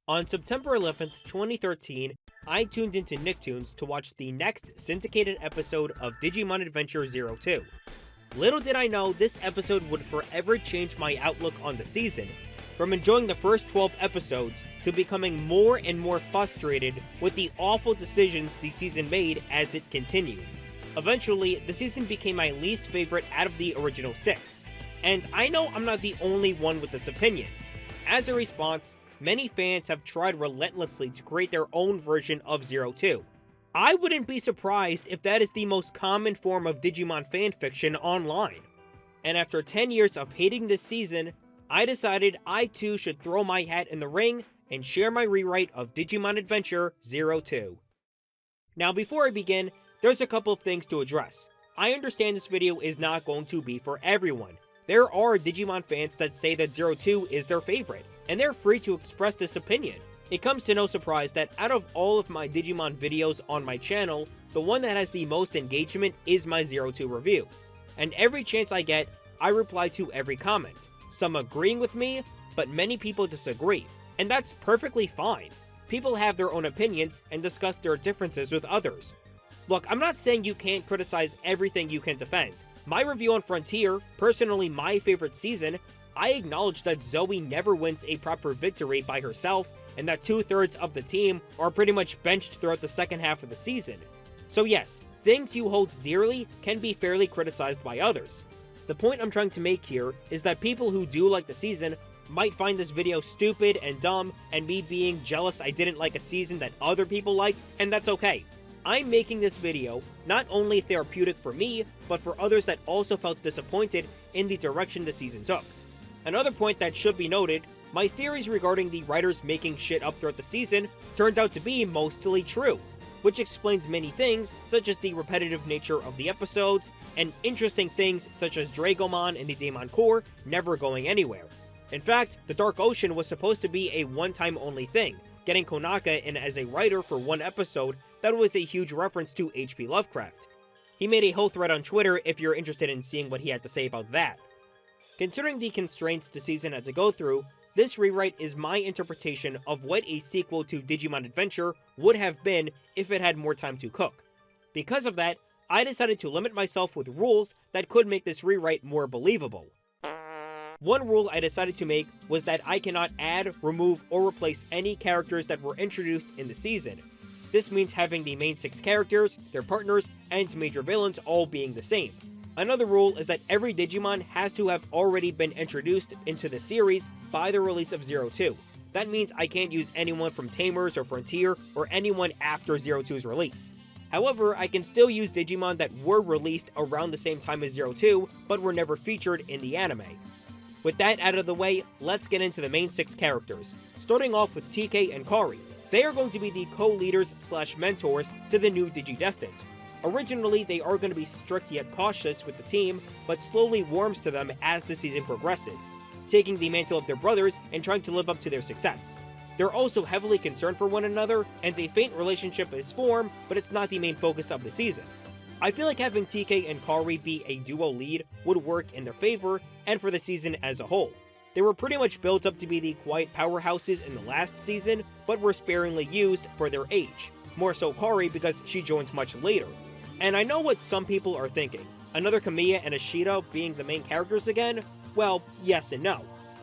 On September 11th, 2013, I tuned into Nicktoons to watch the next syndicated episode of Digimon Adventure 02. Little did I know this episode would forever change my outlook on the season, from enjoying the first 12 episodes to becoming more and more frustrated with the awful decisions the season made as it continued. Eventually, the season became my least favorite out of the original 6, and I know I'm not the only one with this opinion. As a response, many fans have tried relentlessly to create their own version of 02. I wouldn't be surprised if that is the most common form of Digimon fanfiction online. And after 10 years of hating this season, I decided I too should throw my hat in the ring and share my rewrite of Digimon Adventure 02. Now before I begin, there's a couple of things to address. I understand this video is not going to be for everyone. There are Digimon fans that say that 02 is their favorite, and they're free to express this opinion. It comes to no surprise that out of all of my Digimon videos on my channel, the one that has the most engagement is my 02 review. And every chance I get, I reply to every comment, some agreeing with me, but many people disagree, and that's perfectly fine. People have their own opinions and discuss their differences with others. Look, I'm not saying you can't criticize everything you can defend. My review on Frontier, personally my favorite season, I acknowledge that Zoe never wins a proper victory by herself, and that 2/3 of the team are pretty much benched throughout the second half of the season. So yes, things you hold dearly can be fairly criticized by others. The point I'm trying to make here is that people who do like the season might find this video stupid and dumb, and me being jealous I didn't like a season that other people liked, and that's okay. I'm making this video not only therapeutic for me, but for others that also felt disappointed in the direction the season took. Another point that should be noted, my theories regarding the writers making shit up throughout the season turned out to be mostly true, which explains many things such as the repetitive nature of the episodes, and interesting things such as Dragomon and the Daemon Core never going anywhere. In fact, the Dark Ocean was supposed to be a one-time only thing, getting Konaka in as a writer for one episode that was a huge reference to H.P. Lovecraft. He made a whole thread on Twitter if you're interested in seeing what he had to say about that. Considering the constraints the season had to go through, this rewrite is my interpretation of what a sequel to Digimon Adventure would have been if it had more time to cook. Because of that, I decided to limit myself with rules that could make this rewrite more believable. One rule I decided to make was that I cannot add, remove, or replace any characters that were introduced in the season. This means having the main 6 characters, their partners, and major villains all being the same. Another rule is that every Digimon has to have already been introduced into the series by the release of 02. That means I can't use anyone from Tamers or Frontier or anyone after 02's release. However, I can still use Digimon that were released around the same time as 02, but were never featured in the anime. With that out of the way, let's get into the main 6 characters, starting off with TK and Kari. They are going to be the co-leaders / mentors to the new Digidestined. Originally, they are going to be strict yet cautious with the team, but slowly warms to them as the season progresses, taking the mantle of their brothers and trying to live up to their success. They're also heavily concerned for one another, and a faint relationship is formed, but it's not the main focus of the season. I feel like having TK and Kari be a duo lead would work in their favor, and for the season as a whole. They were pretty much built up to be the quiet powerhouses in the last season, but were sparingly used for their age. More so Kari because she joins much later. And I know what some people are thinking. Another Kamiya and Ashita being the main characters again? Well, yes and no.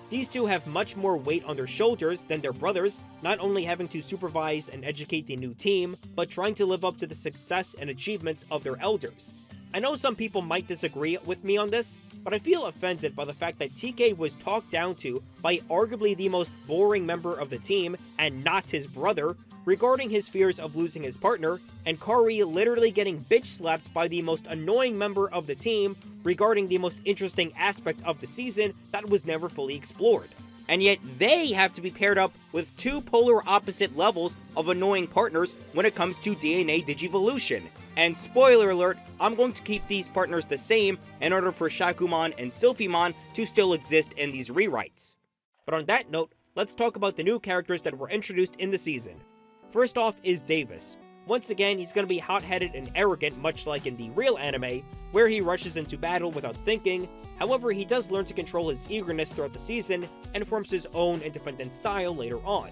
These two have much more weight on their shoulders than their brothers, not only having to supervise and educate the new team, but trying to live up to the success and achievements of their elders. I know some people might disagree with me on this, but I feel offended by the fact that TK was talked down to by arguably the most boring member of the team, and not his brother, regarding his fears of losing his partner, and Kari literally getting bitch slapped by the most annoying member of the team regarding the most interesting aspect of the season that was never fully explored. And yet they have to be paired up with 2 polar opposite levels of annoying partners when it comes to DNA Digivolution. And spoiler alert, I'm going to keep these partners the same in order for Shakumon and Sylphimon to still exist in these rewrites. But on that note, let's talk about the new characters that were introduced in the season. First off is Davis. Once again, he's going to be hot-headed and arrogant, much like in the real anime, where he rushes into battle without thinking. However, he does learn to control his eagerness throughout the season, and forms his own independent style later on.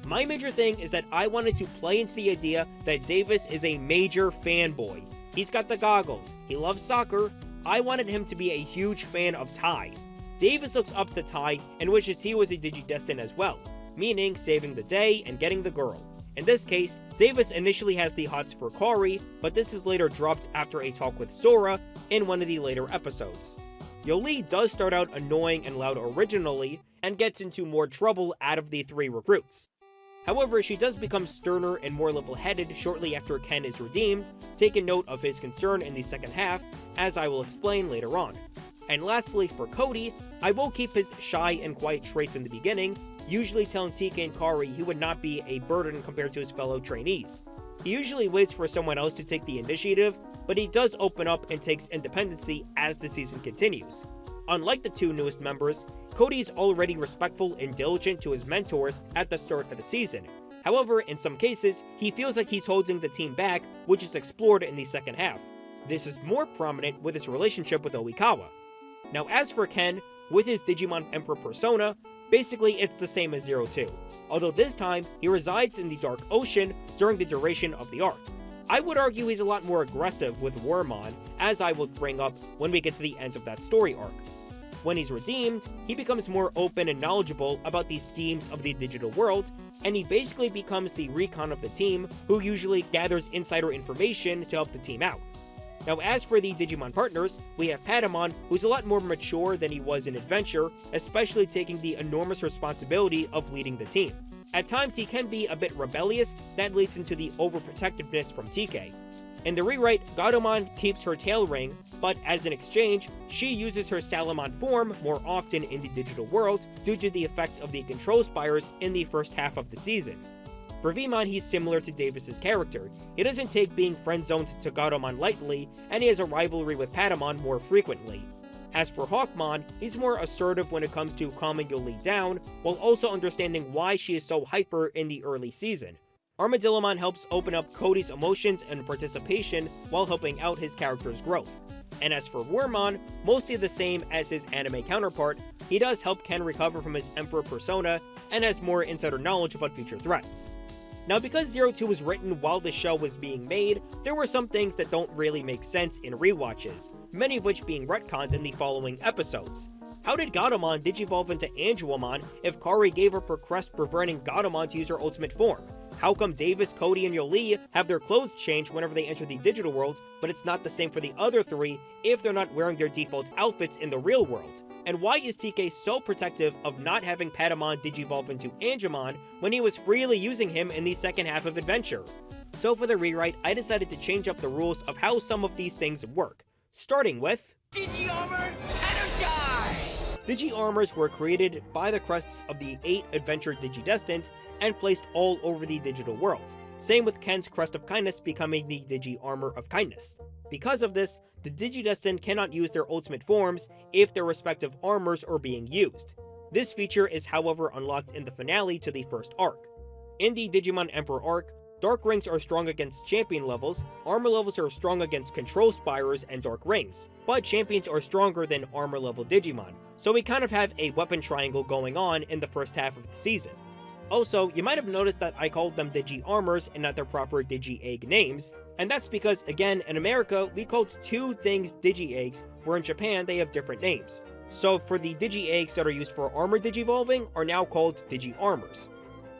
My major thing is that I wanted to play into the idea that Davis is a major fanboy. He's got the goggles, he loves soccer. I wanted him to be a huge fan of Tai. Davis looks up to Tai and wishes he was a Digidestined as well, meaning saving the day and getting the girl. In this case, Davis initially has the hots for Kari, but this is later dropped after a talk with Sora in one of the later episodes. Yoli does start out annoying and loud originally, and gets into more trouble out of the 3 recruits. However, she does become sterner and more level-headed shortly after Ken is redeemed, taking note of his concern in the second half, as I will explain later on. And lastly, for Cody, I will keep his shy and quiet traits in the beginning, usually telling TK and Kari he would not be a burden compared to his fellow trainees. He usually waits for someone else to take the initiative, but he does open up and takes independency as the season continues. Unlike the 2 newest members, Cody is already respectful and diligent to his mentors at the start of the season. However, in some cases, he feels like he's holding the team back, which is explored in the second half. This is more prominent with his relationship with Oikawa. Now as for Ken, with his Digimon Emperor persona, basically it's the same as 02, although this time he resides in the Dark Ocean during the duration of the arc. I would argue he's a lot more aggressive with Wormmon, as I will bring up when we get to the end of that story arc. When he's redeemed, he becomes more open and knowledgeable about the schemes of the digital world, and he basically becomes the recon of the team who usually gathers insider information to help the team out. Now as for the Digimon partners, we have Patamon, who's a lot more mature than he was in Adventure, especially taking the enormous responsibility of leading the team. At times he can be a bit rebellious, that leads into the overprotectiveness from TK. In the rewrite, Gatomon keeps her tail ring, but as an exchange, she uses her Salamon form more often in the digital world due to the effects of the control spires in the first half of the season. For Vmon, he's similar to Davis's character. He doesn't take being friend-zoned to Gatomon lightly, and he has a rivalry with Patamon more frequently. As for Hawkmon, he's more assertive when it comes to calming Yoli down, while also understanding why she is so hyper in the early season. Armadillomon helps open up Cody's emotions and participation while helping out his character's growth. And as for Wormmon, mostly the same as his anime counterpart, he does help Ken recover from his Emperor persona and has more insider knowledge about future threats. Now because 02 was written while the show was being made, there were some things that don't really make sense in rewatches, many of which being retconned in the following episodes. How did Gatomon digivolve into Angelomon if Kari gave up her crest preventing Gatomon to use her ultimate form? How come Davis, Cody, and Yoli have their clothes changed whenever they enter the digital world, but it's not the same for the other 3 if they're not wearing their default outfits in the real world? And why is TK so protective of not having Patamon digivolve into Angemon when he was freely using him in the second half of Adventure? So for the rewrite, I decided to change up the rules of how some of these things work, starting with Digi-Armor Energize! Digi-Armors were created by the crests of the 8 Adventure Digidestined and placed all over the digital world. Same with Ken's Crest of Kindness becoming the Digi-Armor of Kindness. Because of this, the Digidestined cannot use their ultimate forms if their respective armors are being used. This feature is however unlocked in the finale to the first arc. In the Digimon Emperor arc, Dark Rings are strong against champion levels, armor levels are strong against control spires and Dark Rings, but champions are stronger than armor level Digimon, so we kind of have a weapon triangle going on in the first half of the season. Also, you might have noticed that I called them Digi-Armors and not their proper DigiEgg names, and that's because, again, in America, we called 2 things DigiEggs, where in Japan they have different names. So for the Digi-Eggs that are used for armor digivolving are now called Digi-Armors.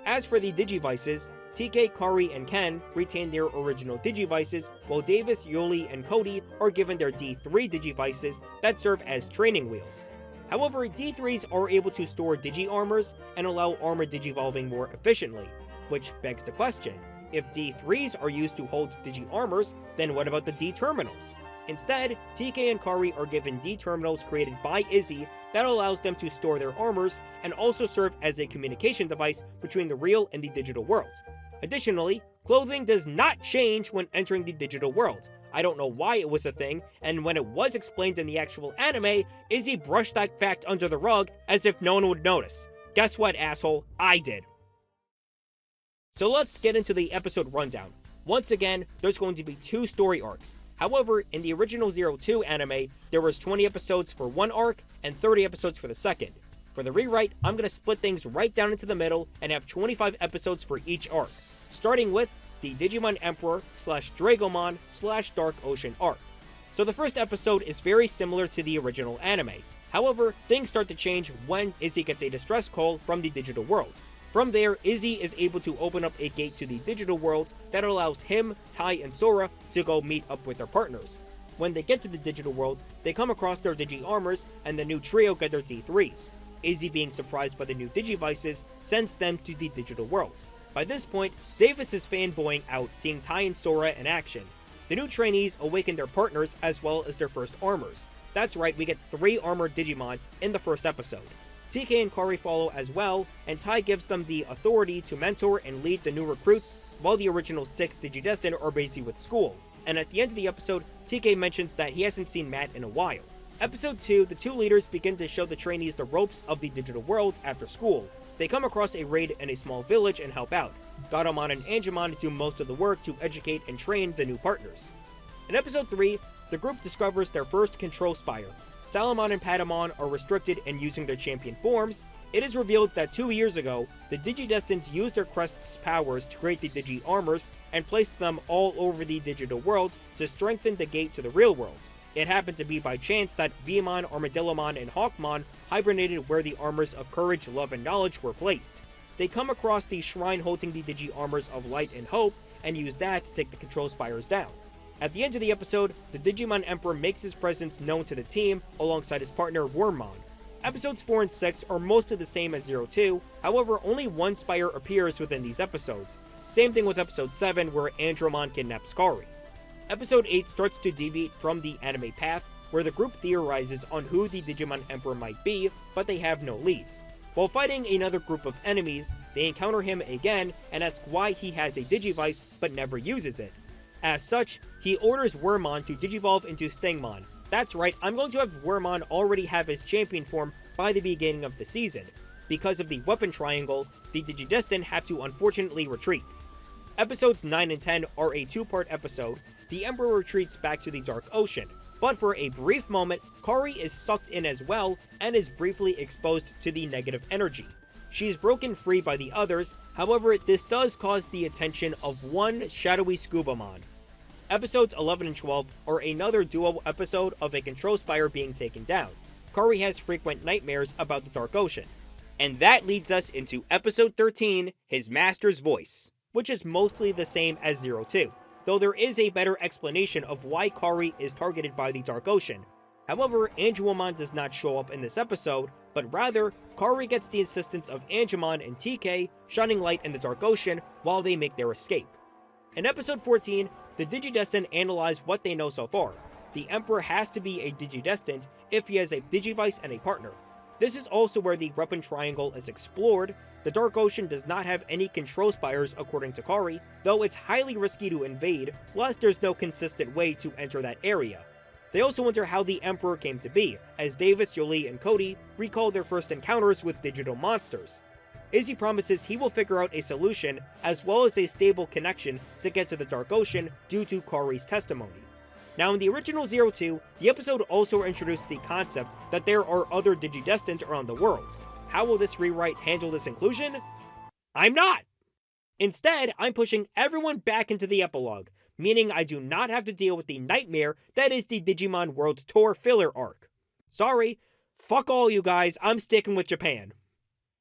As for the Digivices, TK, Kari, and Ken retain their original Digivices, while Davis, Yoli, and Cody are given their D3 Digivices that serve as training wheels. However, D3s are able to store Digi-Armors and allow armor digivolving more efficiently, which begs the question, if D3s are used to hold Digi-Armors, then what about the D-Terminals? Instead, TK and Kari are given D-Terminals created by Izzy that allows them to store their armors and also serve as a communication device between the real and the digital world. Additionally, clothing does not change when entering the digital world. I don't know why it was a thing, and when it was explained in the actual anime, Izzy brushed that fact under the rug as if no one would notice. Guess what, asshole? I did. So let's get into the episode rundown. Once again, there's going to be 2 story arcs. However, in the original 02 anime, there was 20 episodes for one arc and 30 episodes for the second. For the rewrite, I'm going to split things right down into the middle and have 25 episodes for each arc, starting with the Digimon Emperor / Dragomon / Dark Ocean arc. So the first episode is very similar to the original anime. However, things start to change when Izzy gets a distress call from the digital world. From there, Izzy is able to open up a gate to the digital world that allows him, Tai, and Sora to go meet up with their partners. When they get to the digital world, they come across their Digi-Armors, and the new trio get their D3s. Izzy, being surprised by the new Digivices, sends them to the digital world. By this point, Davis is fanboying out seeing Tai and Sora in action. The new trainees awaken their partners as well as their first armors. That's right, we get 3 armored Digimon in the first episode. TK and Kari follow as well, and Tai gives them the authority to mentor and lead the new recruits, while the original 6 Digidestined are busy with school. And at the end of the episode, TK mentions that he hasn't seen Matt in a while. Episode 2, the 2 leaders begin to show the trainees the ropes of the digital world after school. They come across a raid in a small village and help out. Gatomon and Angemon do most of the work to educate and train the new partners. In episode 3, the group discovers their first control spire. Salamon and Patamon are restricted in using their champion forms. It is revealed that 2 years ago, the Digidestined used their crest's powers to create the Digi-Armors and placed them all over the digital world to strengthen the gate to the real world. It happened to be by chance that Veemon, Armadillomon, and Hawkmon hibernated where the armors of courage, love, and knowledge were placed. They come across the shrine holding the Digi-Armors of light and hope and use that to take the control spires down. At the end of the episode, the Digimon Emperor makes his presence known to the team alongside his partner Wormmon. Episodes 4 and 6 are mostly the same as 02, however only one spire appears within these episodes. Same thing with episode 7 where Andromon kidnaps Kari. Episode 8 starts to deviate from the anime path, where the group theorizes on who the Digimon Emperor might be, but they have no leads. While fighting another group of enemies, they encounter him again and ask why he has a Digivice but never uses it. As such, he orders Wormmon to digivolve into Stingmon. That's right, I'm going to have Wormmon already have his champion form by the beginning of the season. Because of the weapon triangle, the Digidestined have to unfortunately retreat. Episodes 9 and 10 are a 2-part episode. The Emperor retreats back to the Dark Ocean, but for a brief moment, Kari is sucked in as well and is briefly exposed to the negative energy. She is broken free by the others, however this does cause the attention of one shadowy Scubamon. Episodes 11 and 12 are another duo episode of a control spire being taken down. Kari has frequent nightmares about the Dark Ocean. And that leads us into episode 13, his master's voice, which is mostly the same as 02, though there is a better explanation of why Kari is targeted by the Dark Ocean. However, Angemon does not show up in this episode, but rather, Kari gets the assistance of Angemon and TK shining light in the Dark Ocean while they make their escape. In episode 14, the Digidestined analyze what they know so far. The Emperor has to be a Digidestined if he has a Digivice and a partner. This is also where the weapon triangle is explored. The Dark Ocean does not have any control spires according to Kari, though it's highly risky to invade, plus there's no consistent way to enter that area. They also wonder how the Emperor came to be, as Davis, Yoli, and Cody recall their first encounters with digital monsters. Izzy promises he will figure out a solution, as well as a stable connection to get to the Dark Ocean due to Kari's testimony. Now in the original 02, the episode also introduced the concept that there are other Digidestined around the world. How will this rewrite handle this inclusion? I'm not! Instead, I'm pushing everyone back into the epilogue, meaning I do not have to deal with the nightmare that is the Digimon World Tour filler arc. Sorry, fuck all you guys, I'm sticking with Japan.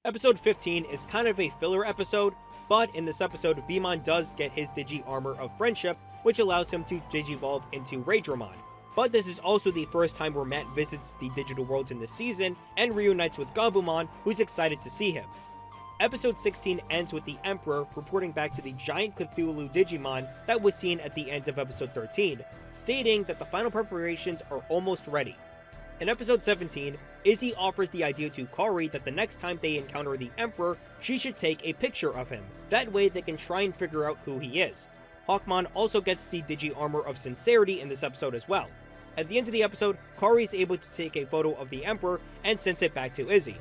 Episode 15 is kind of a filler episode, but in this episode, Veemon does get his Digi-Armor of Friendship, which allows him to digivolve into Raidramon. But this is also the first time where Matt visits the digital world in this season and reunites with Gabumon, who's excited to see him. Episode 16 ends with the Emperor reporting back to the giant Cthulhu Digimon that was seen at the end of episode 13, stating that the final preparations are almost ready. In episode 17, Izzy offers the idea to Kari that the next time they encounter the Emperor, she should take a picture of him. That way they can try and figure out who he is. Hawkmon also gets the Digi-Armor of Sincerity in this episode as well. At the end of the episode, Kari is able to take a photo of the Emperor and sends it back to Izzy.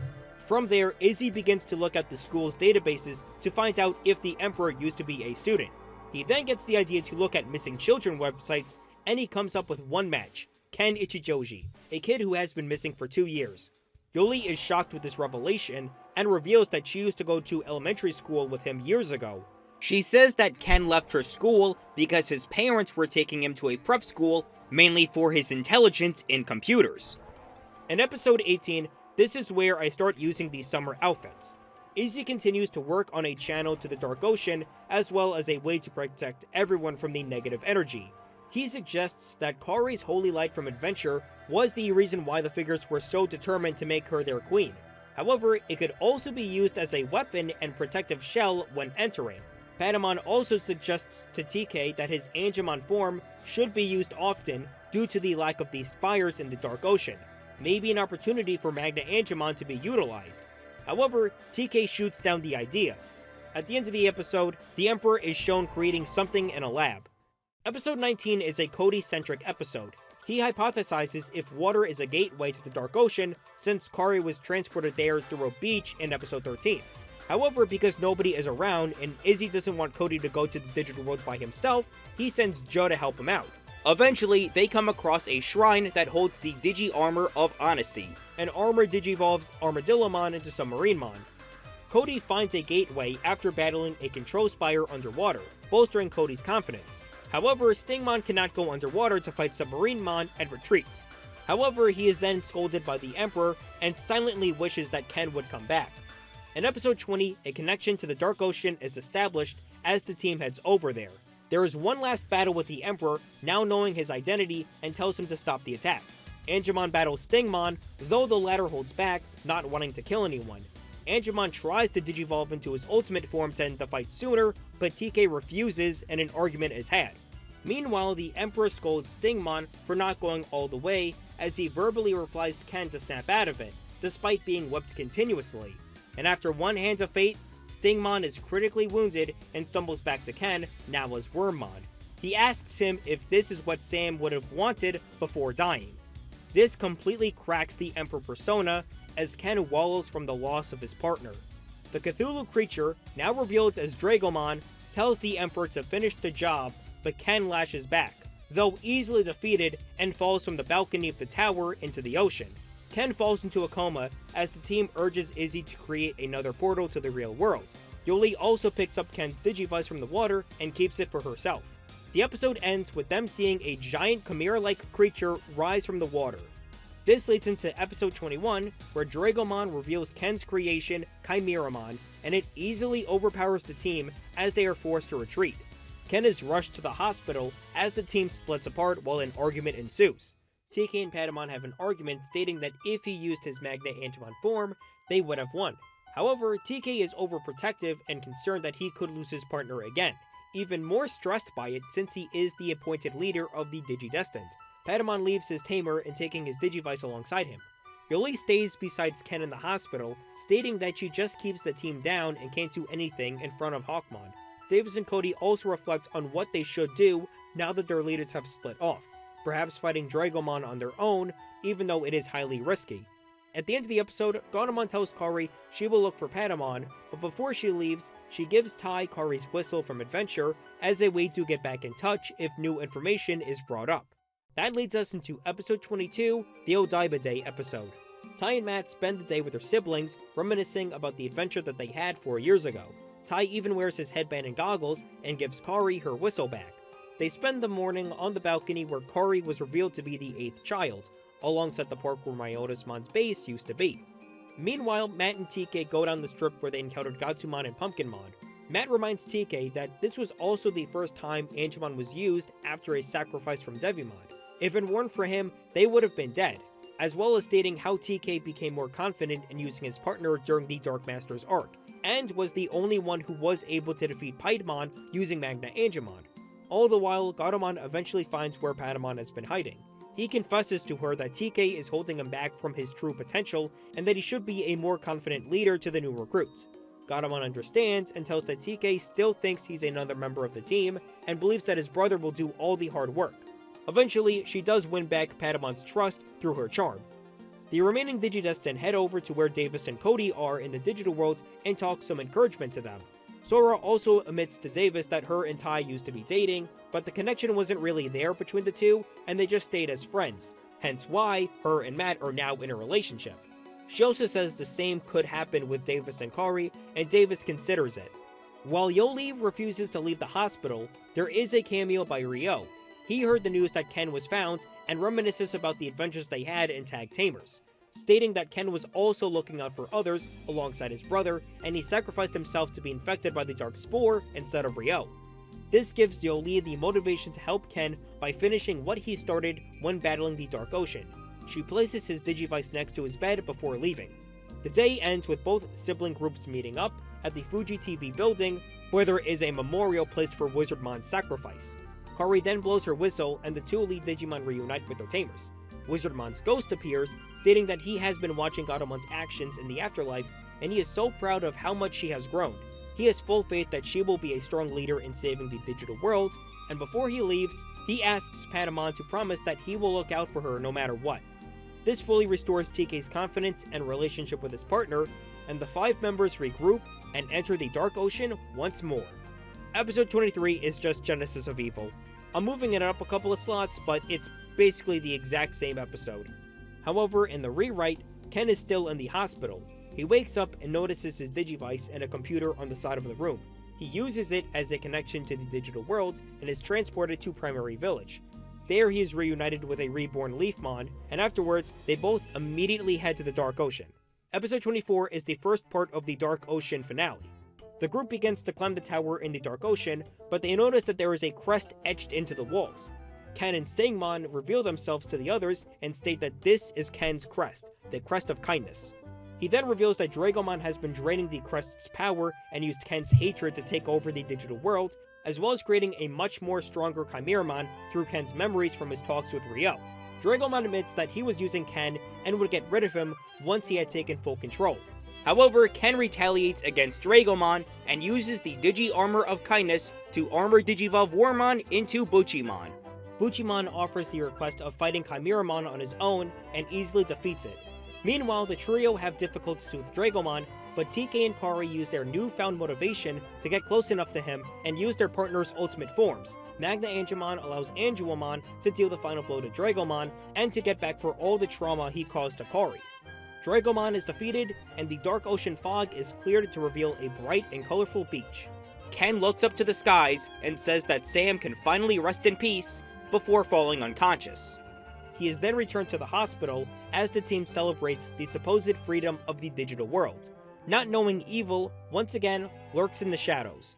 From there, Izzy begins to look at the school's databases to find out if the Emperor used to be a student. He then gets the idea to look at missing children websites, and he comes up with one match, Ken Ichijoji, a kid who has been missing for 2 years. Yuli is shocked with this revelation and reveals that she used to go to elementary school with him years ago. She says that Ken left her school because his parents were taking him to a prep school mainly for his intelligence in computers. In episode 18, this is where I start using these summer outfits. Izzy continues to work on a channel to the Dark Ocean as well as a way to protect everyone from the negative energy. He suggests that Kari's holy light from adventure was the reason why the figures were so determined to make her their queen. However, it could also be used as a weapon and protective shell when entering. Patamon also suggests to TK that his Angemon form should be used often due to the lack of these spires in the Dark Ocean, maybe an opportunity for Magna Angemon to be utilized. However, TK shoots down the idea. At the end of the episode, the Emperor is shown creating something in a lab. Episode 19 is a Cody-centric episode. He hypothesizes if water is a gateway to the Dark Ocean, since Kari was transported there through a beach in episode 13. However, because nobody is around and Izzy doesn't want Cody to go to the digital world by himself, he sends Joe to help him out. Eventually, they come across a shrine that holds the Digi-Armor of Honesty, and Armor digivolves Armadillomon into Submarinemon. Cody finds a gateway after battling a control spire underwater, bolstering Cody's confidence. However, Stingmon cannot go underwater to fight Submarinemon and retreats. However, he is then scolded by the Emperor and silently wishes that Ken would come back. In episode 20, a connection to the Dark Ocean is established as the team heads over there. There is one last battle with the Emperor, now knowing his identity, and tells him to stop the attack. Angemon battles Stingmon, though the latter holds back, not wanting to kill anyone. Angemon tries to digivolve into his ultimate form to end the fight sooner, but TK refuses and an argument is had. Meanwhile, the Emperor scolds Stingmon for not going all the way, as he verbally replies to Ken to snap out of it, despite being whipped continuously. And after one Hand of Fate, Stingmon is critically wounded and stumbles back to Ken, now as Wormmon. He asks him if this is what Sam would have wanted before dying. This completely cracks the Emperor persona, as Ken wallows from the loss of his partner. The Cthulhu creature, now revealed as Dragomon, tells the Emperor to finish the job, but Ken lashes back, though easily defeated, and falls from the balcony of the tower into the ocean. Ken falls into a coma as the team urges Izzy to create another portal to the real world. Yuli also picks up Ken's Digivice from the water and keeps it for herself. The episode ends with them seeing a giant chimera-like creature rise from the water. This leads into episode 21, where Dragomon reveals Ken's creation, Chimeramon, and it easily overpowers the team as they are forced to retreat. Ken is rushed to the hospital as the team splits apart while an argument ensues. TK and Patamon have an argument stating that if he used his Magna Angemon form, they would have won. However, TK is overprotective and concerned that he could lose his partner again, even more stressed by it since he is the appointed leader of the Digidestined. Patamon leaves his tamer and taking his Digivice alongside him. Yuli stays besides Ken in the hospital, stating that she just keeps the team down and can't do anything in front of Hawkmon. Davis and Cody also reflect on what they should do now that their leaders have split off, perhaps fighting Dragomon on their own, even though it is highly risky. At the end of the episode, Gatomon tells Kari she will look for Patamon, but before she leaves, she gives Tai Kari's whistle from Adventure as a way to get back in touch if new information is brought up. That leads us into episode 22, the Odaiba Day episode. Tai and Matt spend the day with their siblings, reminiscing about the adventure that they had 4 years ago. Tai even wears his headband and goggles and gives Kari her whistle back. They spend the morning on the balcony where Kari was revealed to be the 8th child, alongside the park where Myotismon's base used to be. Meanwhile, Matt and TK go down the strip where they encountered Gatsumon and Pumpkinmon. Matt reminds TK that this was also the first time Angemon was used after a sacrifice from Devimon. If it weren't for him, they would have been dead, as well as stating how TK became more confident in using his partner during the Dark Master's arc, and was the only one who was able to defeat Piedmon using Magna Angemon. All the while, Gatomon eventually finds where Patamon has been hiding. He confesses to her that TK is holding him back from his true potential, and that he should be a more confident leader to the new recruits. Gatomon understands and tells that TK still thinks he's another member of the team, and believes that his brother will do all the hard work. Eventually, she does win back Patamon's trust through her charm. The remaining Digidestined head over to where Davis and Cody are in the digital world and talk some encouragement to them. Sora also admits to Davis that her and Tai used to be dating, but the connection wasn't really there between the two, and they just stayed as friends, hence why her and Matt are now in a relationship. She also says the same could happen with Davis and Kari, and Davis considers it. While Yoli refuses to leave the hospital, there is a cameo by Ryo. He heard the news that Ken was found and reminisces about the adventures they had in Tag Tamers, stating that Ken was also looking out for others alongside his brother, and he sacrificed himself to be infected by the Dark Spore instead of Ryo. This gives Yoli the motivation to help Ken by finishing what he started when battling the Dark Ocean. She places his Digivice next to his bed before leaving. The day ends with both sibling groups meeting up at the Fuji TV building, where there is a memorial placed for Wizardmon's sacrifice. Kari then blows her whistle and the two elite Digimon reunite with their tamers. Wizardmon's ghost appears, stating that he has been watching Gatomon's actions in the afterlife, and he is so proud of how much she has grown. He has full faith that she will be a strong leader in saving the digital world, and before he leaves, he asks Patamon to promise that he will look out for her no matter what. This fully restores TK's confidence and relationship with his partner, and the 5 members regroup and enter the Dark Ocean once more. Episode 23 is just Genesis of Evil. I'm moving it up a couple of slots, but it's basically the exact same episode. However, in the rewrite, Ken is still in the hospital. He wakes up and notices his Digivice and a computer on the side of the room. He uses it as a connection to the digital world and is transported to Primary Village. There he is reunited with a reborn Leafmon, and afterwards, they both immediately head to the Dark Ocean. Episode 24 is the first part of the Dark Ocean finale. The group begins to climb the tower in the Dark Ocean, but they notice that there is a crest etched into the walls. Ken and Stingmon reveal themselves to the others and state that this is Ken's crest, the Crest of Kindness. He then reveals that Dragomon has been draining the crest's power and used Ken's hatred to take over the digital world, as well as creating a much more stronger Chimeramon through Ken's memories from his talks with Ryo. Dragomon admits that he was using Ken and would get rid of him once he had taken full control. However, Ken retaliates against Dragomon and uses the Digi Armor of Kindness to armor Digivolve Wormmon into Buchimon. Buchimon offers the request of fighting Chimeramon on his own and easily defeats it. Meanwhile, the trio have difficulties with Dragomon, but TK and Kari use their newfound motivation to get close enough to him and use their partner's ultimate forms. Magna Angemon allows Angemon to deal the final blow to Dragomon and to get back for all the trauma he caused to Kari. Dragomon is defeated, and the Dark Ocean fog is cleared to reveal a bright and colorful beach. Ken looks up to the skies and says that Sam can finally rest in peace before falling unconscious. He is then returned to the hospital as the team celebrates the supposed freedom of the digital world, not knowing evil once again lurks in the shadows.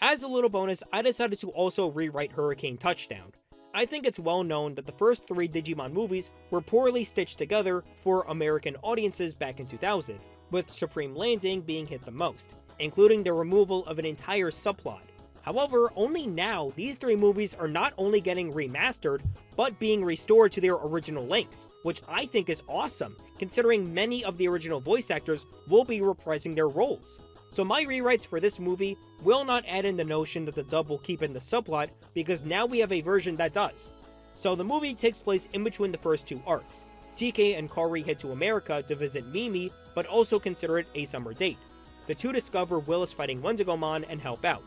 As a little bonus, I decided to also rewrite Hurricane Touchdown. I think it's well known that the first 3 Digimon movies were poorly stitched together for American audiences back in 2000, with Supreme Landing being hit the most, including the removal of an entire subplot. However, only now, these 3 movies are not only getting remastered, but being restored to their original lengths, which I think is awesome, considering many of the original voice actors will be reprising their roles. So my rewrites for this movie will not add in the notion that the dub will keep in the subplot, because now we have a version that does. So the movie takes place in between the first 2 arcs. TK and Kari head to America to visit Mimi, but also consider it a summer date. The 2 discover Willis fighting Wendigomon and help out.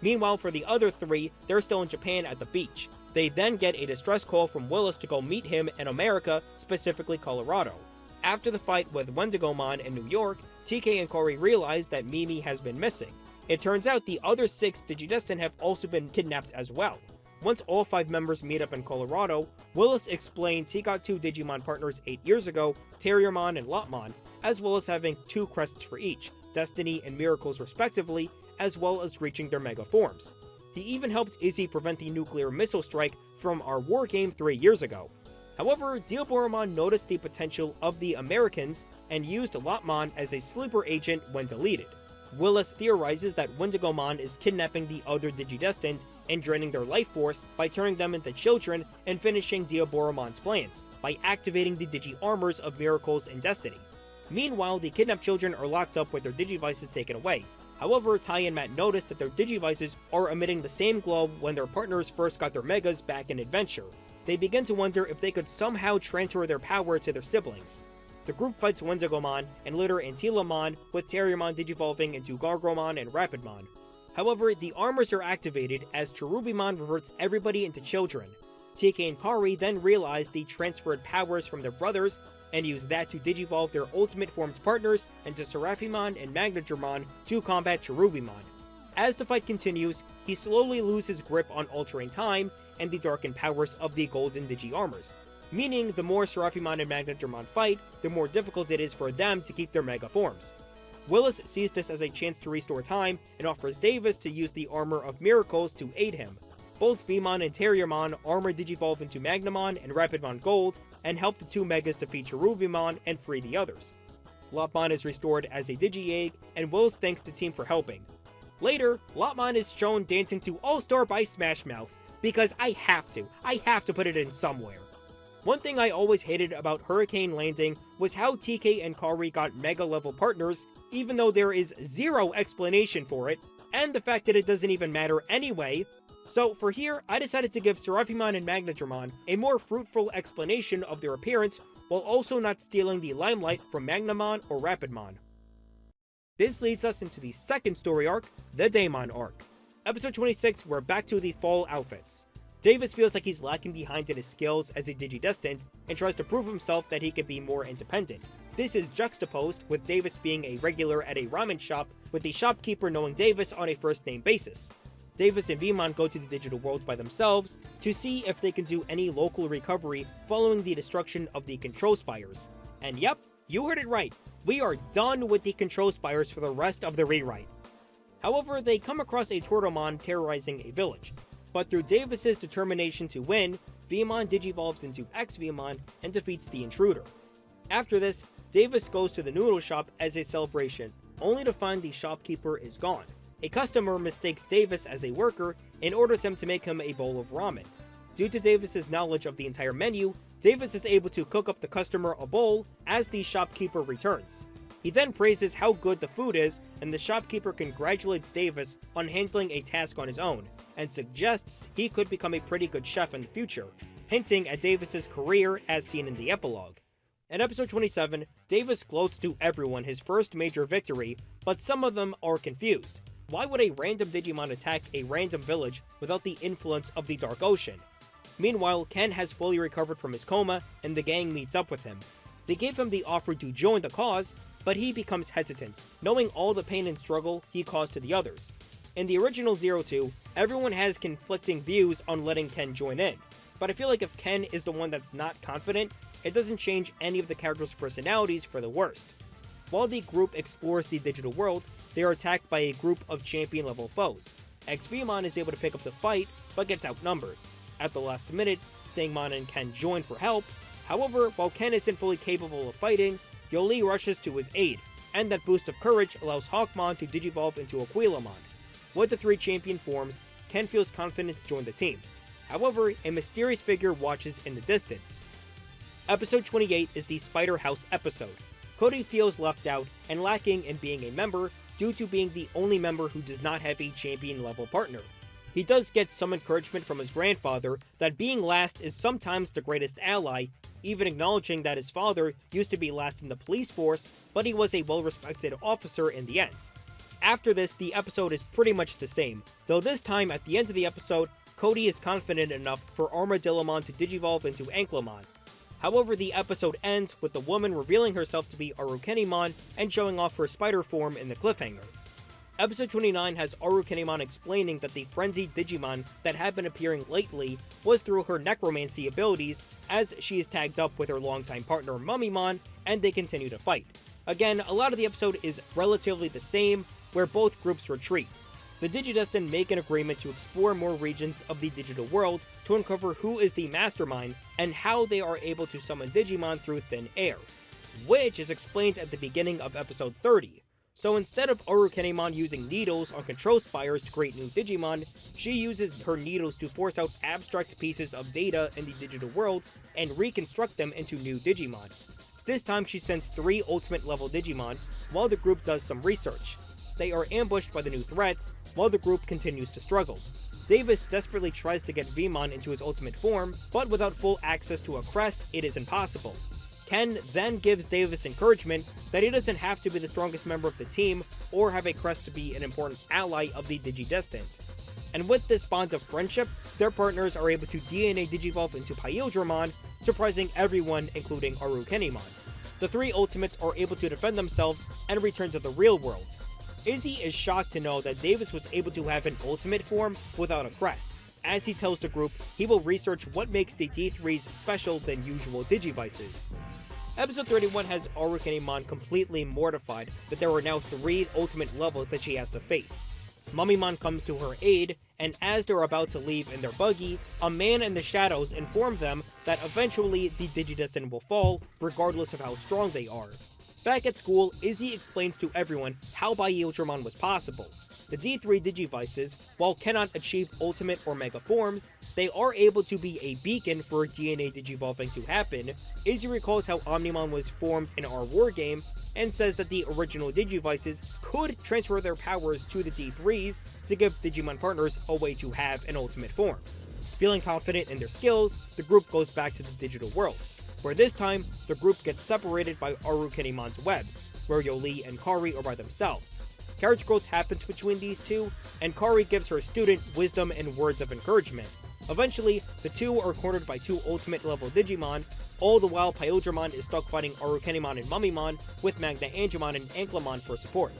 Meanwhile, for the other 3, they're still in Japan at the beach. They then get a distress call from Willis to go meet him in America, specifically Colorado. After the fight with Wendigomon in New York, TK and Kari realize that Mimi has been missing. It turns out the other 6 Digidestined have also been kidnapped as well. Once all 5 members meet up in Colorado, Willis explains he got 2 Digimon partners 8 years ago, Terriermon and Lopmon, as well as having 2 crests for each, Destiny and Miracles respectively, as well as reaching their mega forms. He even helped Izzy prevent the nuclear missile strike from our war game 3 years ago. However, Diaboromon noticed the potential of the Americans and used Lopmon as a sleeper agent when deleted. Willis theorizes that Wendigomon is kidnapping the other Digidestined and draining their life force by turning them into children and finishing Diaboromon's plans by activating the Digi-Armors of Miracles and Destiny. Meanwhile, the kidnapped children are locked up with their Digivices taken away. However, Tai and Matt notice that their Digivices are emitting the same glow when their partners first got their Megas back in Adventure. They begin to wonder if they could somehow transfer their power to their siblings. The group fights Wendigomon and later Antilamon, with Terriermon digivolving into Gargomon and Rapidmon. However, the armors are activated as Cherubimon reverts everybody into children. TK and Kari then realize the transferred powers from their brothers and use that to digivolve their ultimate formed partners into Seraphimon and Magnadramon to combat Cherubimon. As the fight continues, he slowly loses grip on altering time and the darkened powers of the golden Digi-Armors, meaning the more Seraphimon and Magnadramon fight, the more difficult it is for them to keep their mega forms. Willis sees this as a chance to restore time and offers Davis to use the Armor of Miracles to aid him. Both Veemon and Terriermon armor digivolve into Magnamon and Rapidmon Gold and help the two Megas defeat Cherubimon and free the others. Lopmon is restored as a DigiEgg, and Willis thanks the team for helping. Later, Lopmon is shown dancing to All-Star by Smash Mouth, because I have to put it in somewhere. One thing I always hated about Hurricane Landing was how TK and Kari got Mega level partners, even though there is zero explanation for it, and the fact that it doesn't even matter anyway. So for here, I decided to give Seraphimon and Magnadramon a more fruitful explanation of their appearance, while also not stealing the limelight from Magnamon or Rapidmon. This leads us into the second story arc, the Daemon arc. Episode 26, we're back to the fall outfits. Davis feels like he's lacking behind in his skills as a Digidestined, and tries to prove himself that he can be more independent. This is juxtaposed with Davis being a regular at a ramen shop, with the shopkeeper knowing Davis on a first-name basis. Davis and Veemon go to the digital world by themselves to see if they can do any local recovery following the destruction of the Control Spires. And yep, you heard it right, we are done with the Control Spires for the rest of the rewrite. However, they come across a Turtlemon terrorizing a village, but through Davis's determination to win, Veemon digivolves into X-Veemon and defeats the intruder. After this, Davis goes to the noodle shop as a celebration, only to find the shopkeeper is gone. A customer mistakes Davis as a worker and orders him to make him a bowl of ramen. Due to Davis's knowledge of the entire menu, Davis is able to cook up the customer a bowl as the shopkeeper returns. He then praises how good the food is, and the shopkeeper congratulates Davis on handling a task on his own, and suggests he could become a pretty good chef in the future, hinting at Davis's career as seen in the epilogue. In episode 27, Davis gloats to everyone his first major victory, but some of them are confused. Why would a random Digimon attack a random village without the influence of the Dark Ocean? Meanwhile, Ken has fully recovered from his coma, and the gang meets up with him. They give him the offer to join the cause, but he becomes hesitant, knowing all the pain and struggle he caused to the others. In the original 02, everyone has conflicting views on letting Ken join in, but I feel like if Ken is the one that's not confident, it doesn't change any of the characters' personalities for the worst. While the group explores the digital world, they are attacked by a group of champion-level foes. X-Veemon is able to pick up the fight, but gets outnumbered. At the last minute, Stingmon and Ken join for help. However, while Ken isn't fully capable of fighting, Yoli rushes to his aid, and that boost of courage allows Hawkmon to digivolve into Aquilamon. With the three champion forms, Ken feels confident to join the team. However, a mysterious figure watches in the distance. Episode 28 is the Spider House episode. Cody feels left out and lacking in being a member due to being the only member who does not have a champion level partner. He does get some encouragement from his grandfather that being last is sometimes the greatest ally, even acknowledging that his father used to be last in the police force, but he was a well-respected officer in the end. After this, the episode is pretty much the same, though this time at the end of the episode, Cody is confident enough for Armadillomon to digivolve into Anklamon. However, the episode ends with the woman revealing herself to be Arukenimon and showing off her spider form in the cliffhanger. Episode 29 has Arukenimon explaining that the frenzied Digimon that had been appearing lately was through her necromancy abilities, as she is tagged up with her longtime partner Mummymon, and they continue to fight. Again, a lot of the episode is relatively the same, where both groups retreat. The Digidestined make an agreement to explore more regions of the digital world to uncover who is the mastermind and how they are able to summon Digimon through thin air, which is explained at the beginning of episode 30. So instead of Arukenimon using needles on control spires to create new Digimon, she uses her needles to force out abstract pieces of data in the digital world and reconstruct them into new Digimon. This time she sends 3 ultimate level Digimon while the group does some research. They are ambushed by the new threats, while the group continues to struggle. Davis desperately tries to get Veemon into his ultimate form, but without full access to a crest, it is impossible. Ken then gives Davis encouragement that he doesn't have to be the strongest member of the team or have a crest to be an important ally of the Digidestined. And with this bond of friendship, their partners are able to DNA digivolve into Paildramon, surprising everyone including Arukenimon. the three Ultimates are able to defend themselves and return to the real world. Izzy is shocked to know that Davis was able to have an Ultimate form without a crest, as he tells the group he will research what makes the D3s special than usual Digivices. Episode 31 has Arukenimon completely mortified that there are now 3 ultimate levels that she has to face. Mummymon comes to her aid, and as they're about to leave in their buggy, a man in the shadows informs them that eventually the Digidestined will fall, regardless of how strong they are. Back at school, Izzy explains to everyone how Baiildramon was possible. The D3 Digivices, while cannot achieve ultimate or mega forms, they are able to be a beacon for DNA digivolving to happen. Izzy recalls how Omnimon was formed in our war game, and says that the original Digivices could transfer their powers to the D3s to give Digimon partners a way to have an ultimate form. Feeling confident in their skills, the group goes back to the digital world, where this time, the group gets separated by Arukenimon's webs, where Yoli and Kari are by themselves. Character growth happens between these two, and Kari gives her student wisdom and words of encouragement. Eventually, the two are cornered by 2 ultimate level Digimon, all the while Baiildramon is stuck fighting Arukenimon and Mummymon with Magna Angemon and Anklamon for support.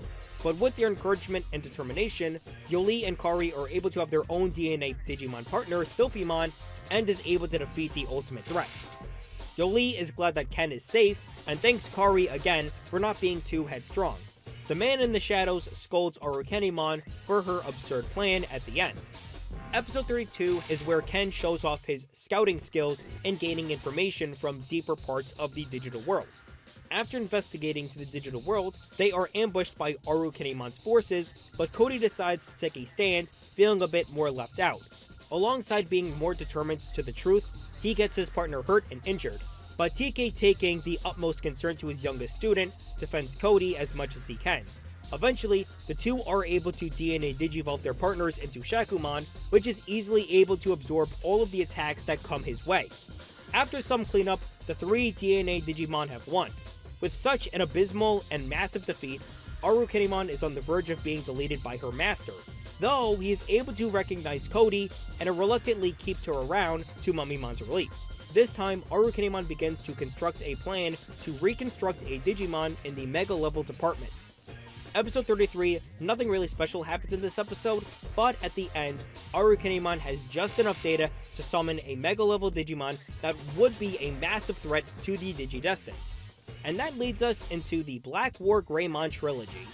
But with their encouragement and determination, Yoli and Kari are able to have their own DNA Digimon partner, Sylphimon, and is able to defeat the ultimate threats. Yoli is glad that Ken is safe, and thanks Kari again for not being too headstrong. The man in the shadows scolds Arukenimon for her absurd plan at the end. Episode 32 is where Ken shows off his scouting skills and gaining information from deeper parts of the digital world. After investigating to the digital world, they are ambushed by Arukenimon's forces, but Cody decides to take a stand, feeling a bit more left out. Alongside being more determined to the truth, he gets his partner hurt and injured, but TK, taking the utmost concern to his youngest student, defends Cody as much as he can. Eventually, the two are able to DNA Digivolve their partners into Shakumon, which is easily able to absorb all of the attacks that come his way. After some cleanup, the 3 DNA Digimon have won. With such an abysmal and massive defeat, Arukenimon is on the verge of being deleted by her master, though he is able to recognize Cody and reluctantly keeps her around to Mummimon's relief. This time, Arukenimon begins to construct a plan to reconstruct a Digimon in the Mega Level department. Episode 33, nothing really special happens in this episode, but at the end, Arukenimon has just enough data to summon a Mega Level Digimon that would be a massive threat to the Digidestined. And that leads us into the Black War Greymon trilogy.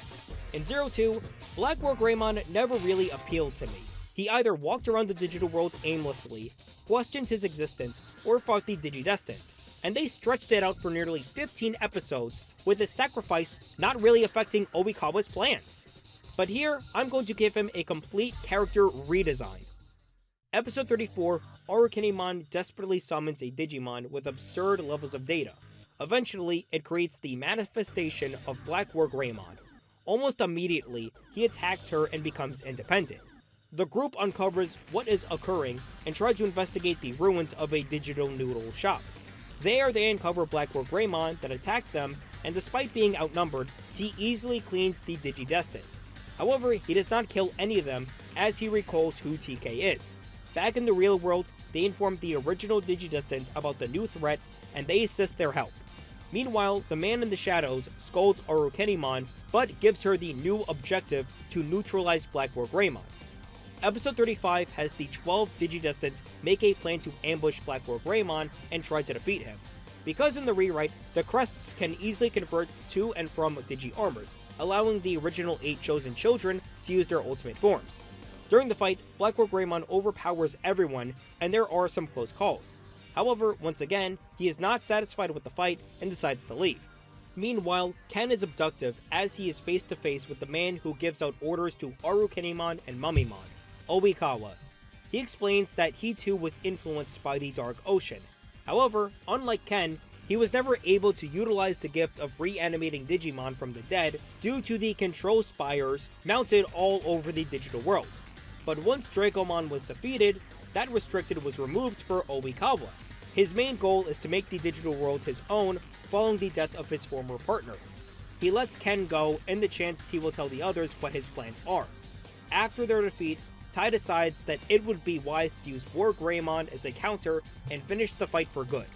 In 02, Black War Greymon never really appealed to me. He either walked around the digital world aimlessly, questioned his existence, or fought the Digidestined, and they stretched it out for nearly 15 episodes, with his sacrifice not really affecting Oikawa's plans. But here, I'm going to give him a complete character redesign. Episode 34, Arukenimon desperately summons a Digimon with absurd levels of data. Eventually, it creates the manifestation of Black War Greymon. Almost immediately, he attacks her and becomes independent. The group uncovers what is occurring and tries to investigate the ruins of a digital noodle shop. There, they uncover Black War Greymon that attacks them, and despite being outnumbered, he easily cleans the Digidestined. However, he does not kill any of them, as he recalls who TK is. Back in the real world, they inform the original Digidestined about the new threat, and they assist their help. Meanwhile, the man in the shadows scolds Arukenimon, but gives her the new objective to neutralize Black War Greymon. Episode 35 has the 12 Digidestined make a plan to ambush Black War Greymon and try to defeat him. Because in the rewrite, the crests can easily convert to and from Digi-Armors, allowing the original 8 chosen children to use their ultimate forms. During the fight, Black War Greymon overpowers everyone, and there are some close calls. However, once again, he is not satisfied with the fight and decides to leave. Meanwhile, Ken is abductive as he is face to face with the man who gives out orders to Arukenimon and Mummymon, Oikawa. He explains that he too was influenced by the Dark Ocean. However, unlike Ken, he was never able to utilize the gift of reanimating Digimon from the dead due to the control spires mounted all over the digital world. But once Dracomon was defeated, that restriction was removed for Oikawa. His main goal is to make the digital world his own following the death of his former partner. He lets Ken go in the chance he will tell the others what his plans are. After their defeat, Tai decides that it would be wise to use War Greymon as a counter and finish the fight for good.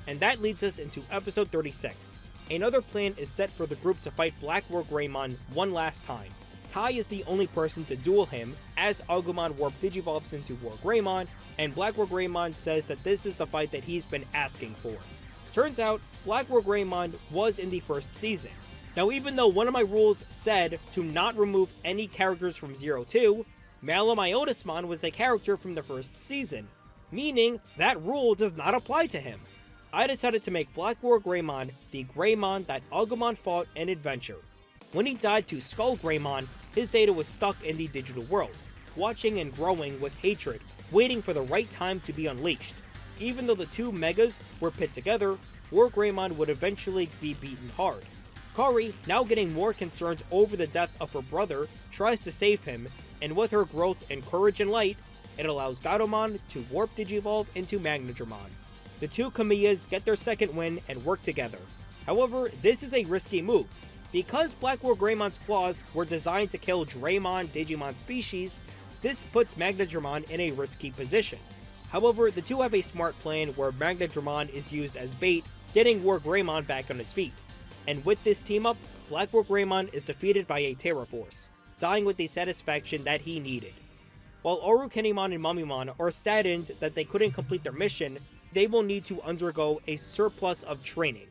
And that leads us into episode 36. Another plan is set for the group to fight Black War Greymon one last time. Tai is the only person to duel him, as Agumon Warp Digivolves into War Greymon, and Black War Greymon says that this is the fight that he's been asking for. Turns out, Black War Greymon was in the first season. Now, even though one of my rules said to not remove any characters from 02, Malomyotismon was a character from the first season, meaning that rule does not apply to him. I decided to make Black War Greymon the Greymon that Agumon fought in Adventure. When he died to Skull Greymon, his data was stuck in the digital world, watching and growing with hatred, waiting for the right time to be unleashed. Even though the two Megas were pit together, War Greymon would eventually be beaten hard. Kari, now getting more concerned over the death of her brother, tries to save him, and with her growth in courage and light, it allows Gatomon to Warp Digivolve into Magnadramon. The two Kamiyas get their second win and work together. However, this is a risky move. Because Black War Greymon's claws were designed to kill Draymon Digimon species, this puts Magnadramon in a risky position. However, the two have a smart plan where Magnadramon is used as bait, getting War Greymon back on his feet. And with this team up, Black War Greymon is defeated by a Terra Force, dying with the satisfaction that he needed. While Arukenimon and Mummymon are saddened that they couldn't complete their mission, they will need to undergo a surplus of training.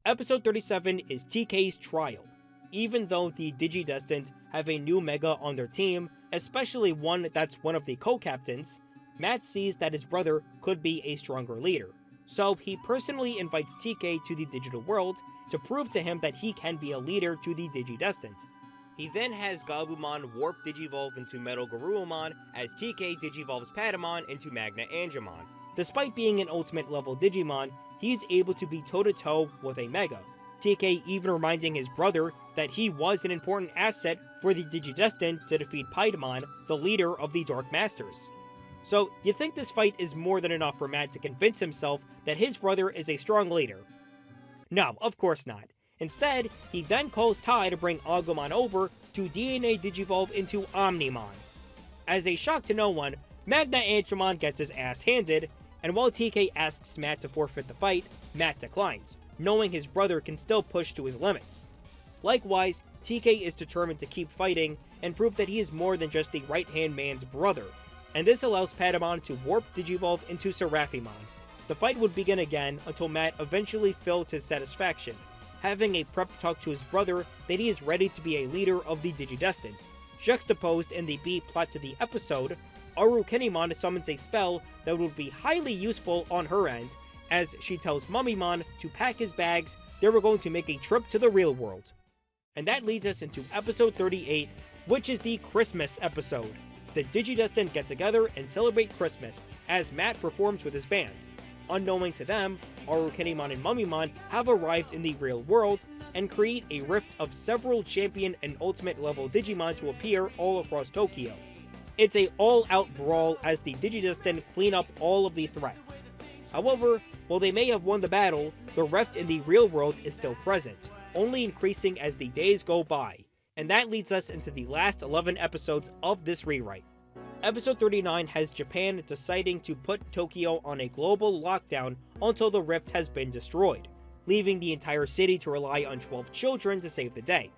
Episode 37 is TK's trial. Even though the Digidestined have a new Mega on their team, especially one that's one of the co-captains, Matt sees that his brother could be a stronger leader. So he personally invites TK to the digital world to prove to him that he can be a leader to the Digidestined. He then has Gabumon Warp Digivolve into Metal Garurumon as TK Digivolves Patamon into Magna Angemon. Despite being an ultimate level Digimon, he's able to be toe-to-toe with a Mega, TK even reminding his brother that he was an important asset for the Digidestined to defeat Patamon, the leader of the Dark Masters. So, you think this fight is more than enough for Matt to convince himself that his brother is a strong leader? No, of course not. Instead, he then calls Tai to bring Agumon over to DNA Digivolve into Omnimon. As a shock to no one, Magna Angemon gets his ass handed, and while TK asks Matt to forfeit the fight, Matt declines, knowing his brother can still push to his limits. Likewise, TK is determined to keep fighting and prove that he is more than just the right-hand man's brother, and this allows Patamon to Warp Digivolve into Seraphimon. The fight would begin again until Matt eventually filled his satisfaction, having a prep talk to his brother that he is ready to be a leader of the Digidestined. Juxtaposed in the B plot to the episode, Arukenimon summons a spell that would be highly useful on her end, as she tells Mummymon to pack his bags, they were going to make a trip to the real world. And that leads us into episode 38, which is the Christmas episode. The Digidestined get together and celebrate Christmas, as Matt performs with his band. Unknowing to them, Arukenimon and Mummymon have arrived in the real world, and create a rift of several champion and ultimate level Digimon to appear all across Tokyo. It's a all-out brawl as the Digidestined clean up all of the threats. However, while they may have won the battle, the rift in the real world is still present, only increasing as the days go by, and that leads us into the last 11 episodes of this rewrite. Episode 39 has Japan deciding to put Tokyo on a global lockdown until the rift has been destroyed, leaving the entire city to rely on 12 children to save the day.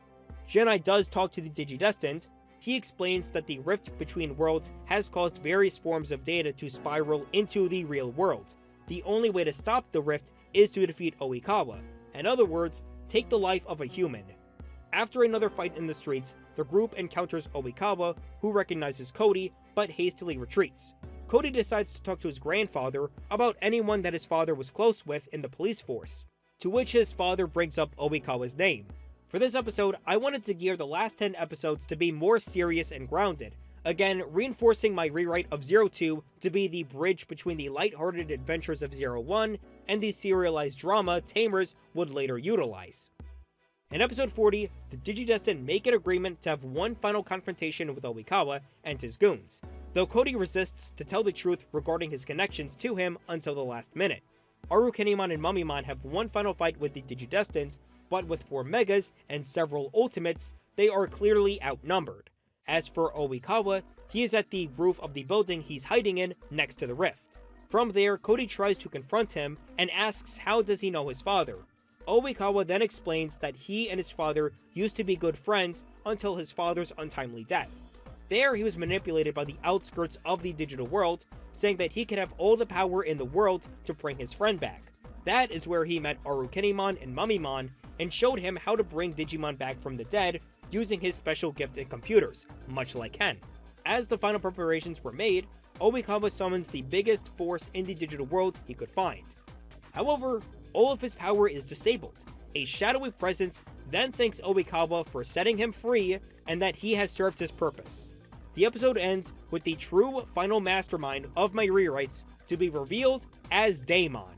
Genai does talk to the Digidestined. He explains that the rift between worlds has caused various forms of data to spiral into the real world. The only way to stop the rift is to defeat Oikawa, in other words, take the life of a human. After another fight in the streets, the group encounters Oikawa, who recognizes Cody, but hastily retreats. Cody decides to talk to his grandfather about anyone that his father was close with in the police force, to which his father brings up Oikawa's name. For this episode, I wanted to gear the last 10 episodes to be more serious and grounded, again reinforcing my rewrite of 02 to be the bridge between the lighthearted adventures of 01 and the serialized drama Tamers would later utilize. In episode 40, the Digidestined make an agreement to have one final confrontation with Oikawa and his goons, though Cody resists to tell the truth regarding his connections to him until the last minute. Arukenimon and Mummymon have one final fight with the Digidestined, but with 4 Megas and several Ultimates, they are clearly outnumbered. As for Oikawa, he is at the roof of the building he's hiding in next to the rift. From there, Cody tries to confront him and asks how does he know his father. Oikawa then explains that he and his father used to be good friends until his father's untimely death. There, he was manipulated by the outskirts of the digital world, saying that he could have all the power in the world to bring his friend back. That is where he met Arukenimon and Mummymon and showed him how to bring Digimon back from the dead using his special gift in computers, much like Ken. As the final preparations were made, Oikawa summons the biggest force in the digital world he could find. However, all of his power is disabled. A shadowy presence then thanks Oikawa for setting him free and that he has served his purpose. The episode ends with the true final mastermind of my rewrites to be revealed as Daemon.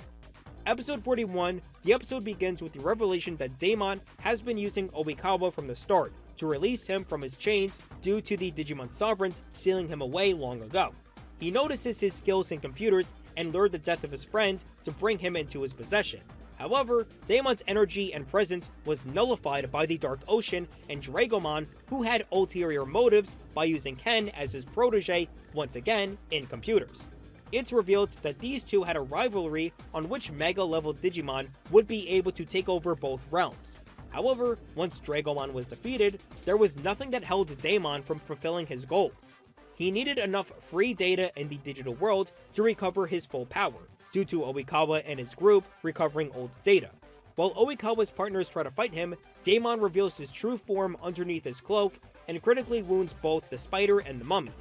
Episode 41, the episode begins with the revelation that Daemon has been using Oikawa from the start to release him from his chains due to the Digimon Sovereigns sealing him away long ago. He notices his skills in computers and lured the death of his friend to bring him into his possession. However, Daemon's energy and presence was nullified by the Dark Ocean and Dragomon, who had ulterior motives by using Ken as his protege once again in computers. It's revealed that these two had a rivalry on which mega-level Digimon would be able to take over both realms. However, once Dragomon was defeated, there was nothing that held Daemon from fulfilling his goals. He needed enough free data in the digital world to recover his full power, due to Oikawa and his group recovering old data. While Oikawa's partners try to fight him, Daemon reveals his true form underneath his cloak and critically wounds both the spider and the mummy.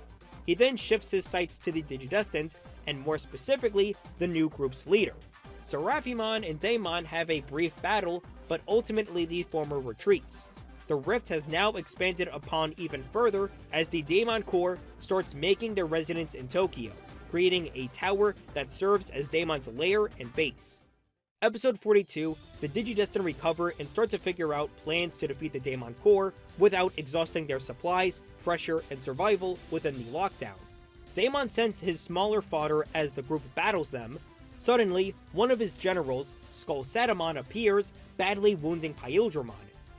He then shifts his sights to the Digidestined, and more specifically, the new group's leader. Seraphimon and Daemon have a brief battle, but ultimately the former retreats. The rift has now expanded upon even further as the Daemon Corps starts making their residence in Tokyo, creating a tower that serves as Daemon's lair and base. Episode 42, the Digidestined recover and start to figure out plans to defeat the Daemon Corps without exhausting their supplies, pressure, and survival within the lockdown. Daemon sends his smaller fodder as the group battles them. Suddenly, one of his generals, Skull Satamon, appears, badly wounding Pyldramon.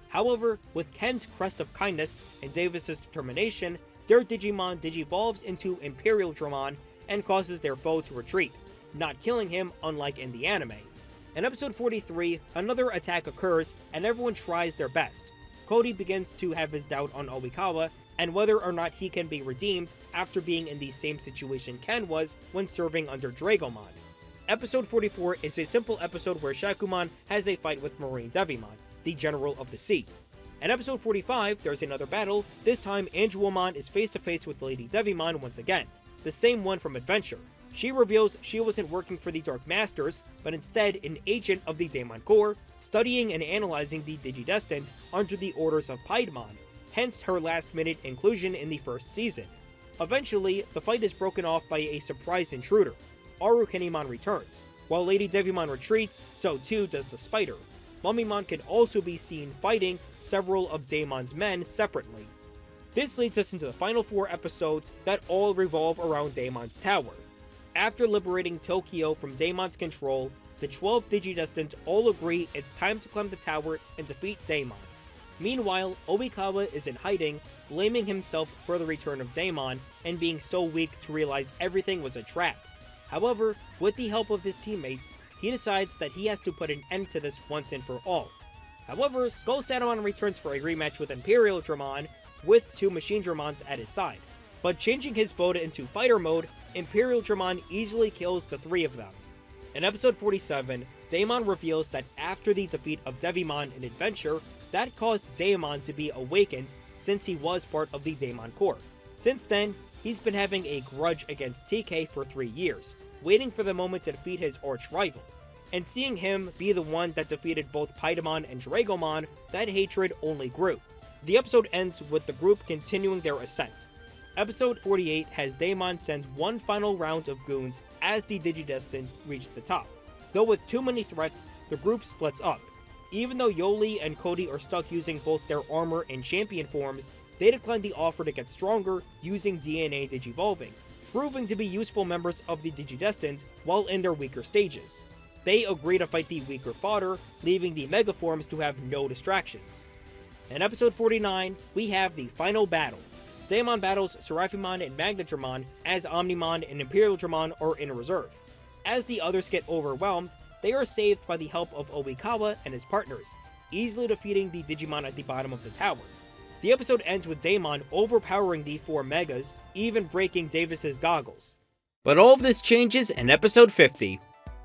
However, with Ken's crest of kindness and Davis's determination, their Digimon digivolves into Imperial Dramon and causes their foe to retreat, not killing him unlike in the anime. In episode 43, another attack occurs and everyone tries their best. Cody begins to have his doubt on Oikawa and whether or not he can be redeemed after being in the same situation Ken was when serving under Dragomon. Episode 44 is a simple episode where Shakumon has a fight with Marine Devimon, the General of the Sea. In episode 45, there's another battle. This time, Angelomon is face to face with Lady Devimon once again, the same one from Adventure. She reveals she wasn't working for the Dark Masters, but instead an agent of the Daemon Corps, studying and analyzing the Digidestined under the orders of Piedmon, hence her last-minute inclusion in the first season. Eventually, the fight is broken off by a surprise intruder. Arukenimon returns. While Lady Devimon retreats, so too does the spider. Mummymon can also be seen fighting several of Daemon's men separately. This leads us into the final 4 episodes that all revolve around Daemon's tower. After liberating Tokyo from Daemon's control, the 12 Digidestined all agree it's time to climb the tower and defeat Daemon. Meanwhile, Oikawa is in hiding, blaming himself for the return of Daemon and being so weak to realize everything was a trap. However, with the help of his teammates, he decides that he has to put an end to this once and for all. However, Skull Satamon returns for a rematch with Imperial Dramon, with 2 Machine Dramons at his side. But changing his Boda into fighter mode, Imperial Dramon easily kills the 3 of them. In episode 47, Daemon reveals that after the defeat of Devimon in Adventure, that caused Daemon to be awakened since he was part of the Daemon Corps. Since then, he's been having a grudge against TK for 3 years, waiting for the moment to defeat his arch-rival. And seeing him be the one that defeated both Piedmon and Dragomon, that hatred only grew. The episode ends with the group continuing their ascent. Episode 48 has Daemon send one final round of goons as the Digidestined reach the top. Though with too many threats, the group splits up. Even though Yoli and Cody are stuck using both their armor and champion forms, they decline the offer to get stronger using DNA digivolving, proving to be useful members of the Digidestined while in their weaker stages. They agree to fight the weaker fodder, leaving the Megaforms to have no distractions. In episode 49, we have the final battle. Daemon battles Seraphimon and Magnadramon as Omnimon and Imperial Dramon are in reserve. As the others get overwhelmed, they are saved by the help of Oikawa and his partners, easily defeating the Digimon at the bottom of the tower. The episode ends with Daemon overpowering the 4 Megas, even breaking Davis's goggles. But all of this changes in episode 50.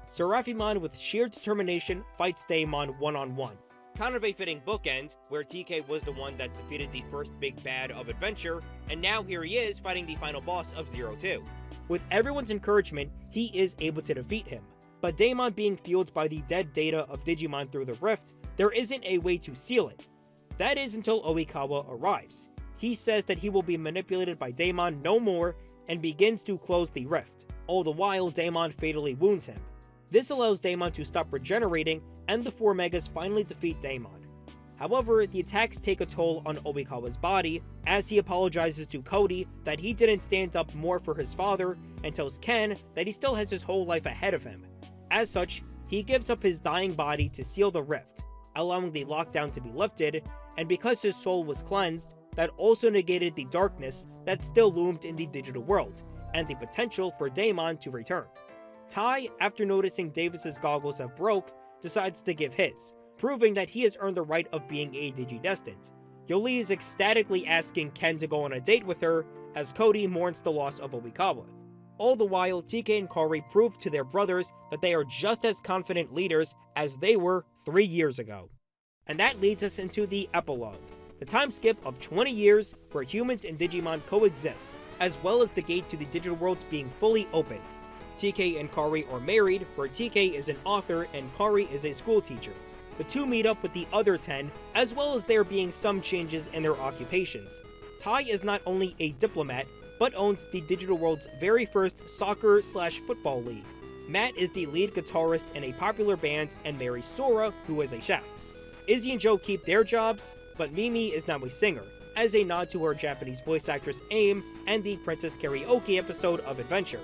Seraphimon with sheer determination fights Daemon one-on-one. Kind of a fitting bookend, where TK was the one that defeated the first big bad of Adventure, and now here he is fighting the final boss of 02. With everyone's encouragement, he is able to defeat him. But Daemon being fueled by the dead data of Digimon through the rift, there isn't a way to seal it. That is until Oikawa arrives. He says that he will be manipulated by Daemon no more and begins to close the rift. All the while, Daemon fatally wounds him. This allows Daemon to stop regenerating, and the 4 Megas finally defeat Daemon. However, the attacks take a toll on Oikawa's body, as he apologizes to Cody that he didn't stand up more for his father, and tells Ken that he still has his whole life ahead of him. As such, he gives up his dying body to seal the rift, allowing the lockdown to be lifted, and because his soul was cleansed, that also negated the darkness that still loomed in the digital world, and the potential for Daemon to return. Tai, after noticing Davis's goggles have broke, decides to give his, proving that he has earned the right of being a Digidestined. Yoli is ecstatically asking Ken to go on a date with her, as Cody mourns the loss of Oikawa. All the while, TK and Kari prove to their brothers that they are just as confident leaders as they were 3 years ago. And that leads us into the epilogue, the time skip of 20 years where humans and Digimon coexist, as well as the gate to the digital worlds being fully opened. TK and Kari are married, where TK is an author and Kari is a school teacher. The two meet up with the other 10, as well as there being some changes in their occupations. Tai is not only a diplomat, but owns the digital world's very first soccer/football league. Matt is the lead guitarist in a popular band and marries Sora, who is a chef. Izzy and Joe keep their jobs, but Mimi is now a singer, as a nod to her Japanese voice actress Aim and the Princess Karaoke episode of Adventure.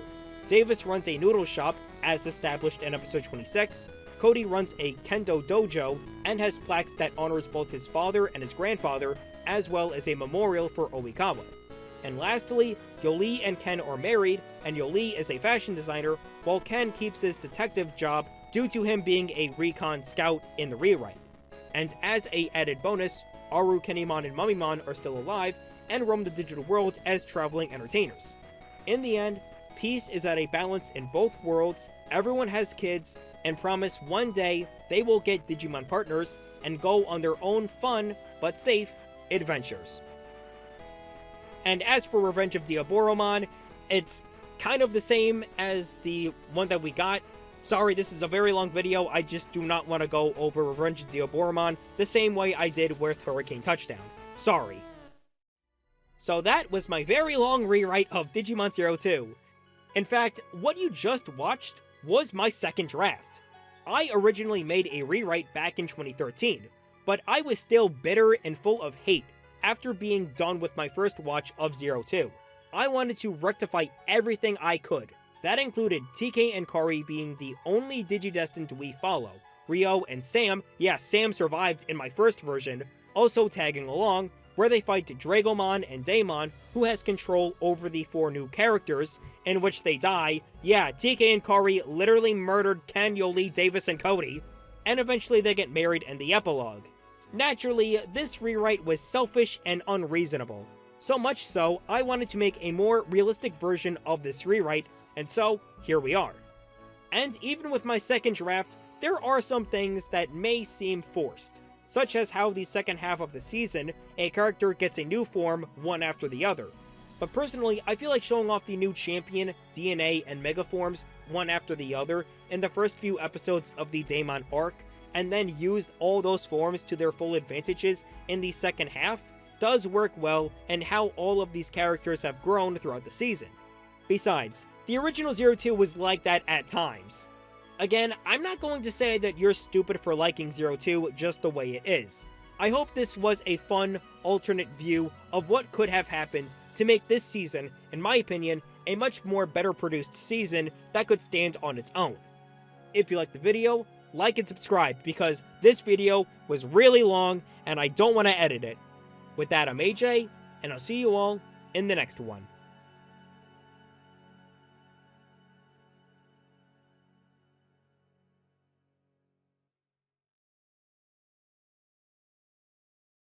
Davis runs a noodle shop, as established in episode 26. Cody runs a kendo dojo, and has plaques that honors both his father and his grandfather, as well as a memorial for Oikawa. And lastly, Yoli and Ken are married, and Yoli is a fashion designer, while Ken keeps his detective job due to him being a recon scout in the rewrite. And as a added bonus, Aru, Kennymon, and Mummymon are still alive, and roam the digital world as traveling entertainers. In the end, peace is at a balance in both worlds, everyone has kids, and promise one day they will get Digimon partners and go on their own fun, but safe, adventures. And as for Revenge of Diaboromon, it's kind of the same as the one that we got. Sorry, this is a very long video, I just do not want to go over Revenge of Diaboromon the same way I did with Hurricane Touchdown. Sorry. So that was my very long rewrite of Digimon 02. In fact, what you just watched was my second draft. I originally made a rewrite back in 2013, but I was still bitter and full of hate after being done with my first watch of 02. I wanted to rectify everything I could. That included TK and Kari being the only Digidestined we follow, Ryo and Sam, yeah, Sam survived in my first version, also tagging along, where they fight Dragomon and Daemon, who has control over the 4 new characters, in which they die. Yeah, TK and Kari literally murdered Ken, Yoli, Davis, and Cody, and eventually they get married in the epilogue. Naturally, this rewrite was selfish and unreasonable. So much so, I wanted to make a more realistic version of this rewrite, and so, here we are. And even with my second draft, there are some things that may seem forced, such as how the second half of the season, a character gets a new form one after the other. But personally, I feel like showing off the new champion, DNA, and Mega forms one after the other in the first few episodes of the Daemon arc, and then used all those forms to their full advantages in the second half, does work well, and how all of these characters have grown throughout the season. Besides, the original 02 was like that at times. Again, I'm not going to say that you're stupid for liking 02 just the way it is. I hope this was a fun, alternate view of what could have happened to make this season, in my opinion, a much more better produced season that could stand on its own. If you liked the video, like and subscribe, because this video was really long and I don't want to edit it. With that, I'm AJ, and I'll see you all in the next one.